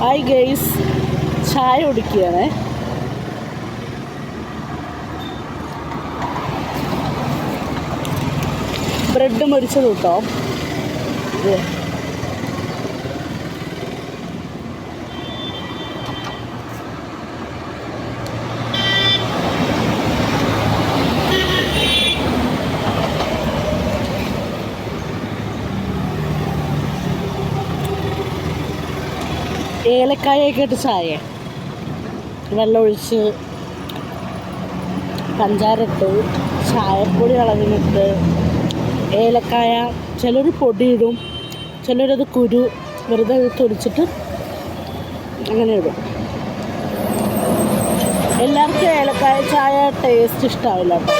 Hi guys, ചായ കുടിക്കുകയാണേ. Bread മൊരിച്ചത് കേട്ടോ. ഏലക്കായൊക്കെ ഇട്ട് ചായ, വെള്ളമൊഴിച്ച് പഞ്ചാരട്ട് ചായപ്പൊടി അളവിനിട്ട് ഏലക്കായ ചിലർ പൊടിയിടും, ചിലരത് കുരു വെറുതെ തൊലിച്ചിട്ട് അങ്ങനെ ഇടും. എല്ലാവർക്കും ഏലക്കായ ചായ ടേസ്റ്റ് ഇഷ്ടമാവില്ല കേട്ടോ.